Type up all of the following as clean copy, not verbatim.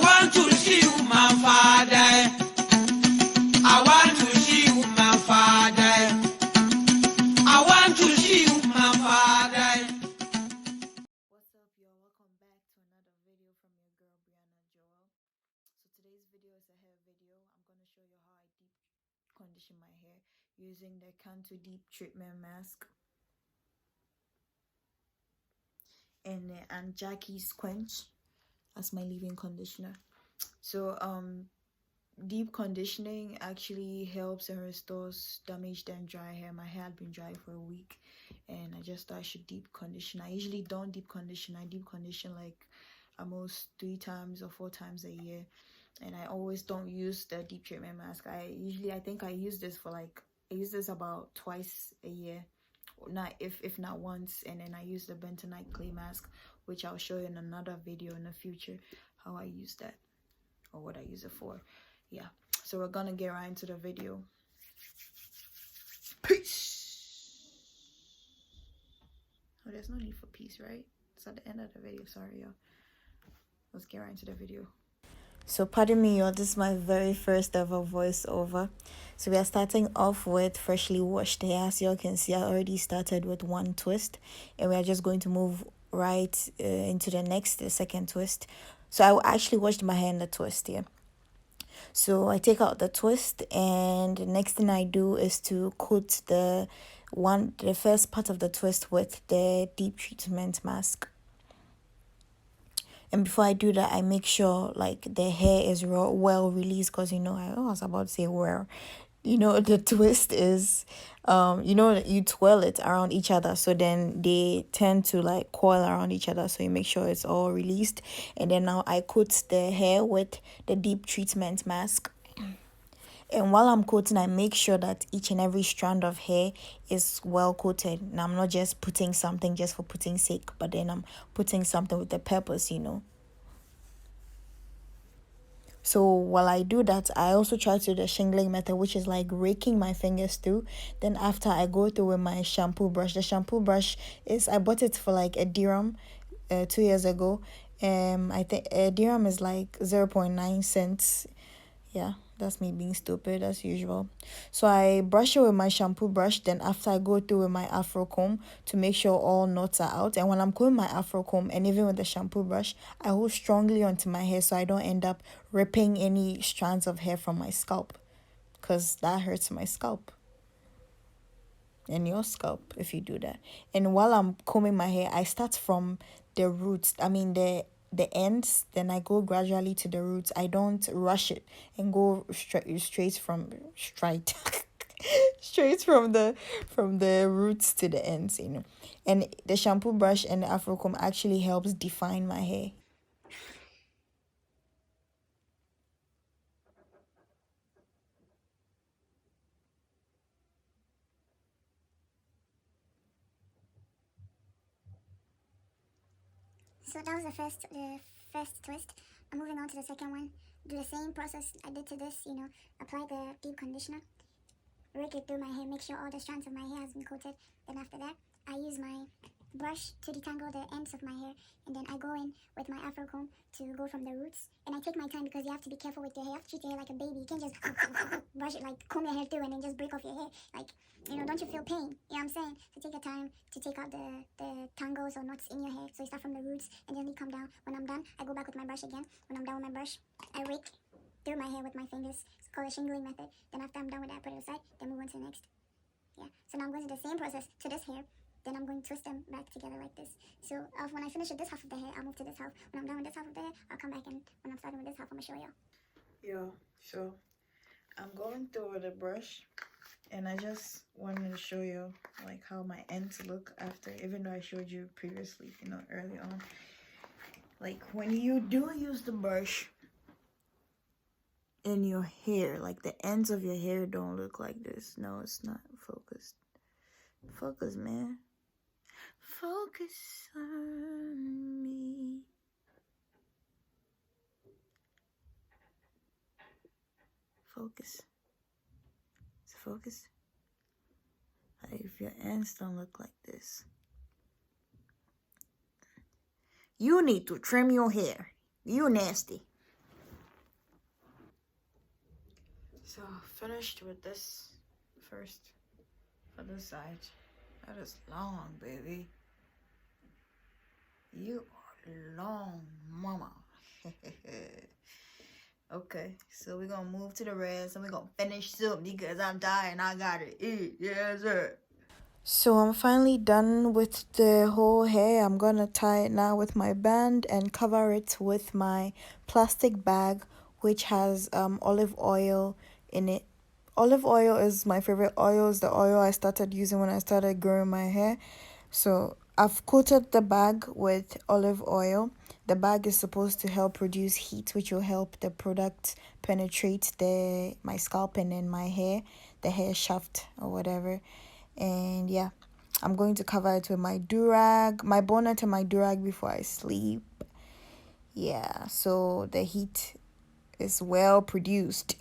want to see you, my father. I want to see you, my father. I want to see you, my father. What's up, y'all? Welcome back to another video from your girl Brianna. So today's video is a hair video. I'm going to show you how I deep condition my hair using the Cantu deep treatment mask and Jackie's Quench as my leave-in conditioner. So deep conditioning actually helps and restores damaged and dry hair. My hair had been dry for a week and I just thought I should deep condition. I usually don't deep condition. I deep condition like almost 3 times or 4 times a year, and I always don't use the deep treatment mask. I think I use this for like, I use this about twice a year, not if not once. And then I use the bentonite clay mask, which I'll show you in another video in the future how I use that or what I use it for. Yeah, so we're gonna get right into the video. Peace. Oh, there's no need for peace, right? It's at the end of the video. Sorry, y'all. Let's get right into the video. So pardon me, y'all, this is my very first ever voiceover. So we are starting off with freshly washed hair. As y'all can see, I already started with 1 twist, and we are just going to move right into the second twist. So I actually washed my hair in the twist here. So I take out the twist, and the next thing I do is to coat the first part of the twist with the deep treatment mask. And before I do that, I make sure like the hair is well released, because I was about to say where, the twist is, you twirl it around each other, so then they tend to like coil around each other. So you make sure it's all released, and then now I coat the hair with the deep treatment mask. And while I'm coating, I make sure that each and every strand of hair is well coated. And I'm not just putting something just for putting sake, but then I'm putting something with a purpose, So while I do that, I also try to do the shingling method, which is like raking my fingers through. Then after, I go through with my shampoo brush. The shampoo brush I bought it for like a dirham 2 years ago. I think a dirham is like 0.9 cents. Yeah, that's me being stupid as usual. So I brush it with my shampoo brush. Then after, I go through with my afro comb to make sure all knots are out. And when I'm combing my afro comb, and even with the shampoo brush, I hold strongly onto my hair so I don't end up ripping any strands of hair from my scalp, because that hurts my scalp and your scalp if you do that. And while I'm combing my hair, I start from the roots, the ends, then I go gradually to the roots. I don't rush it and go straight from the roots to the ends, And the shampoo brush and the afro comb actually helps define my hair. So that was the first twist. I'm moving on to the second one. Do the same process I did to this, apply the deep conditioner, rake it through my hair, make sure all the strands of my hair has been coated. Then after that, I use my brush to detangle the ends of my hair, and then I go in with my afro comb to go from the roots. And I take my time, because you have to be careful with your hair. You have to treat your hair like a baby. You can't just brush it, like comb your hair through and then just break off your hair. Like, don't you feel pain? You know what I'm saying? So take your time to take out the tangles or knots in your hair. So you start from the roots and then you come down. When I'm done, I go back with my brush again. When I'm done with my brush, I rake through my hair with my fingers. It's called the shingling method. Then after I'm done with that, I put it aside, then move on to the next. Yeah, so now I'm going to the same process to this hair. Then I'm going to twist them back together like this. So when I finish with this half of the hair, I'll move to this half. When I'm done with this half of the hair, I'll come back, and when I'm starting with this half, I'm going to show y'all. Yeah, so I'm going through with a brush, and I just wanted to show you like how my ends look after, even though I showed you previously, early on. Like when you do use the brush in your hair, like the ends of your hair don't look like this. No, it's not focused. Focus, man. Focus on me. Focus. Is it focused? Like if your ends don't look like this, you need to trim your hair. You nasty. So finished with this first for this side. That is long, baby. You are long, mama. Okay, so we're gonna move to the rest and we're gonna finish soon because I'm tired and I gotta eat. Yes, sir. So I'm finally done with the whole hair. I'm gonna tie it now with my band and cover it with my plastic bag, which has olive oil in it. Olive oil is my favorite oil. It's the oil I started using when I started growing my hair. So I've coated the bag with olive oil. The bag is supposed to help reduce heat, which will help the product penetrate my scalp and then my hair, the hair shaft or whatever. And yeah, I'm going to cover it with my do-rag, my bonnet and my do-rag before I sleep. Yeah, so the heat is well produced.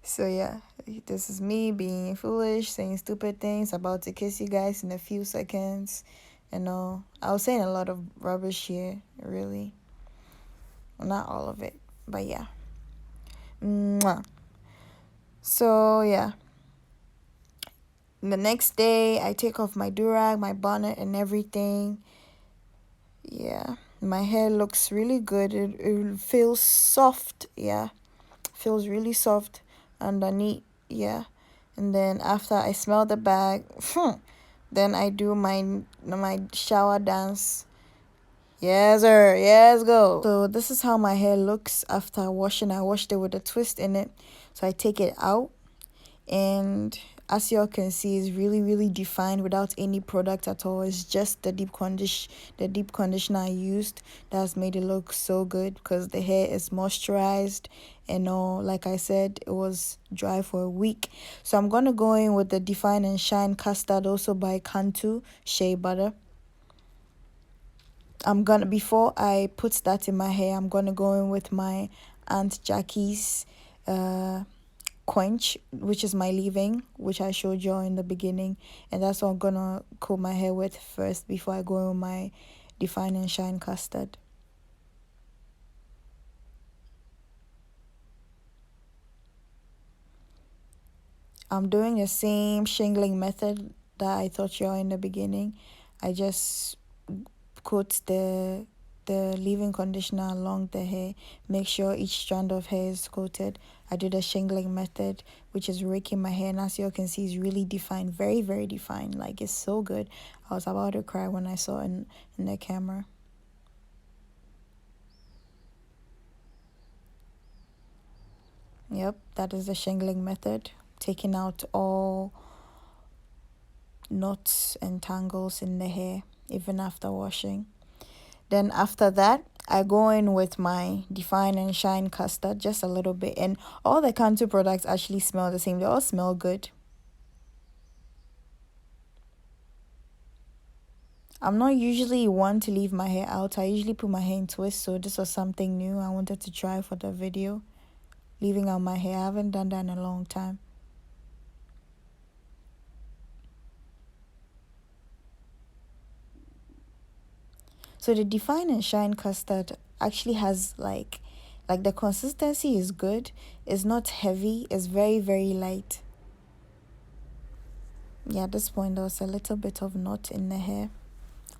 So yeah, this is me being foolish, saying stupid things, about to kiss you guys in a few seconds. And all. I was saying a lot of rubbish here, really. Well, not all of it, but yeah. Mwah. So yeah. The next day, I take off my do-rag, my bonnet, and everything. Yeah, my hair looks really good. It feels soft. Yeah, feels really soft underneath. Yeah, and then after I smell the bag, then I do my shower dance. Yes, sir. Yes, go. So this is how my hair looks after washing. I washed it with a twist in it. So I take it out, and as y'all can see, it's really defined without any product at all. It's just the deep conditioner I used that's made it look so good because the hair is moisturized and all. Like I said, it was dry for a week. So I'm gonna go in with the Define and Shine Custard, also by Cantu shea butter. Before I put that in my hair, I'm gonna go in with my Aunt Jackie's Quench, which is my leave-in, which I showed you in the beginning, and that's what I'm gonna comb my hair with first before I go in with my Define and Shine Custard. I'm doing the same shingling method that I taught you all in the beginning. I just coat the leave-in conditioner along the hair, make sure each strand of hair is coated. I do the shingling method, which is raking my hair, and as you can see, it's really defined, very defined. Like, it's so good. I was about to cry when I saw it in the camera. Yep, that is the shingling method, taking out all knots and tangles in the hair even after washing. Then after that, I go in with my Define and Shine Custard, just a little bit. And all the Cantu products actually smell the same. They all smell good. I'm not usually one to leave my hair out. I usually put my hair in twists, so this was something new I wanted to try for the video. Leaving out my hair. I haven't done that in a long time. So the Define and Shine Custard actually has like the consistency is good. It's not heavy. It's very light. Yeah, at this point there was a little bit of knot in the hair,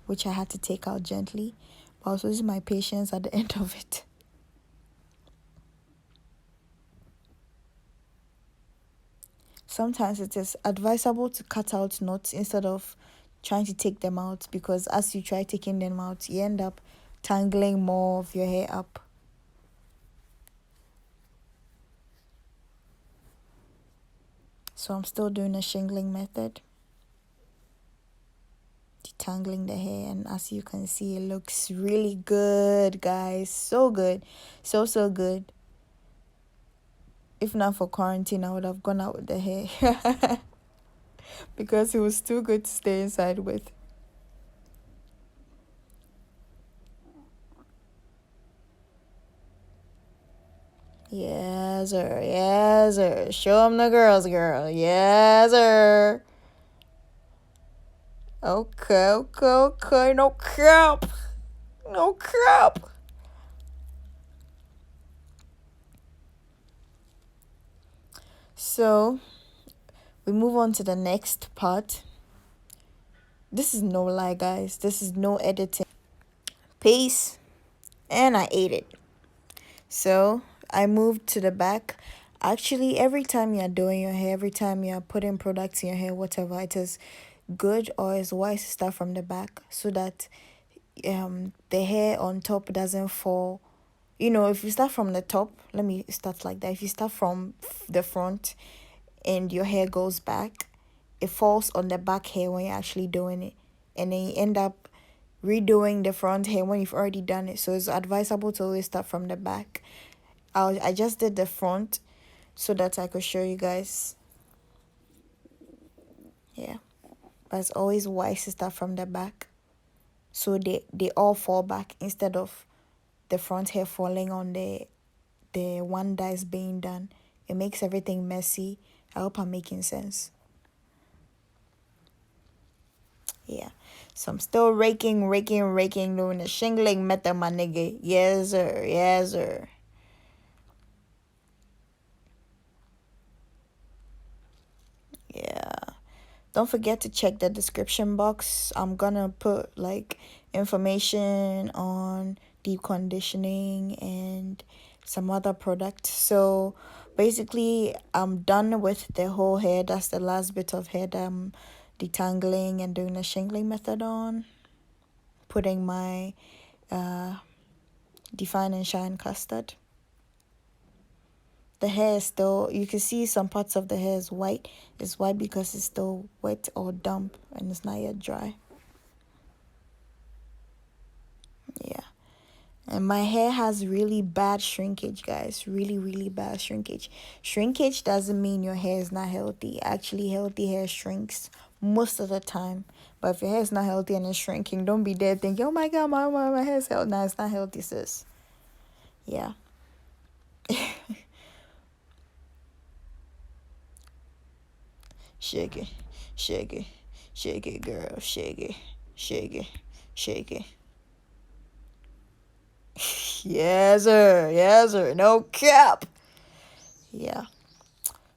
which I had to take out gently. But I was losing my patience at the end of it. Sometimes it is advisable to cut out knots instead of trying to take them out, because as you try taking them out, you end up tangling more of your hair up. So I'm still doing a shingling method, detangling the hair, and as you can see, it looks really good, guys. So good. So good. If not for quarantine, I would have gone out with the hair because it was too good to stay inside with. Yes, sir. Yes, sir. Show them the girls, girl. Yes, sir. Okay. No crap. No crap. So we move on to the next part. This is no lie, guys. This is no editing. Peace. And I ate it. So I moved to the back. Actually, every time you're doing your hair, every time you're putting products in your hair, whatever, it is good or it's wise to start from the back so that the hair on top doesn't fall. You know, if you start from the top, let me start like that. If you start from the front and your hair goes back, it falls on the back hair when you're actually doing it. And then you end up redoing the front hair when you've already done it. So it's advisable to always start from the back. I just did the front so that I could show you guys. Yeah. But it's always wise to start from the back. So they all fall back instead of the front hair falling on the one that is being done. It makes everything messy. I hope I'm making sense. Yeah. So I'm still raking, doing the shingling method, my nigga. Yes, sir. Yes, sir. Yeah. Don't forget to check the description box. I'm gonna put like information on deep conditioning and some other products. So basically I'm done with the whole hair. That's the last bit of hair that I'm detangling and doing the shingling method on. Putting my Define and Shine Custard. The hair is still, you can see some parts of the hair is white. It's white because it's still wet or damp and it's not yet dry. Yeah. And my hair has really bad shrinkage, guys. Really bad shrinkage. Shrinkage doesn't mean your hair is not healthy. Actually, healthy hair shrinks most of the time. But if your hair is not healthy and it's shrinking, don't be there thinking, oh my God, my hair is healthy. No, it's not healthy, sis. Yeah. Shake it, shake it, shake it, girl, shake it, shake it, shake it. Yes, sir, no cap. Yeah.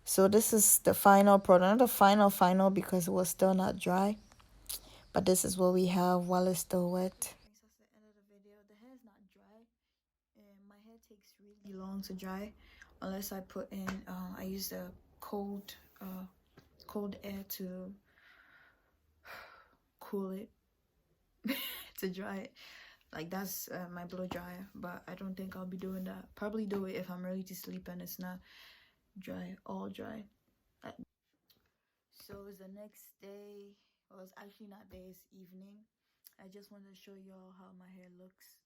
So this is the final product, not the final because it was still not dry. But this is what we have while it's still wet. That's the end of the video. The hair is not dry. And my hair takes really long to dry. Unless I put in, I use the cold air to cool it to dry it. Like that's my blow dryer, but I don't think I'll be doing that. Probably do it if I'm ready to sleep and it's not dry, all dry. So it's the next day. Well, it's actually not day, it's evening. I just wanted to show y'all how my hair looks.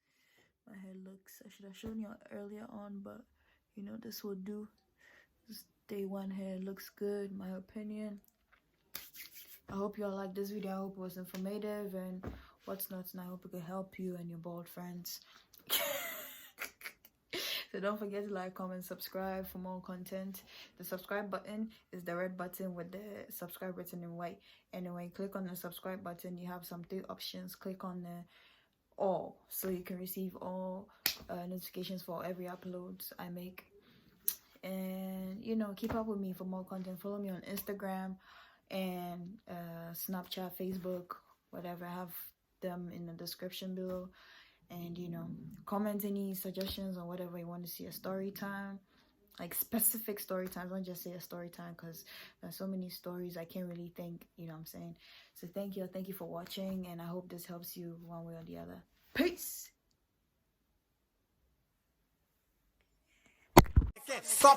My hair looks, I should have shown y'all earlier on, but you know, this will do. This day one hair looks good, my opinion. I hope y'all like this video. I hope it was informative and what's not, and I hope it could help you and your bald friends. So don't forget to like, comment, subscribe for more content. The subscribe button is the red button with the subscribe button in white. And when you click on the subscribe button, you have some 3 options. Click on the all so you can receive all notifications for every upload I make. And you know, keep up with me for more content. Follow me on Instagram and Snapchat, Facebook, whatever. I have them in the description below. And you know, comment any suggestions or whatever you want to see. A story time, like specific story times. Don't just say a story time because there's so many stories I can't really think, you know what I'm saying. So thank you for watching, and I hope this helps you one way or the other. Peace. Songs.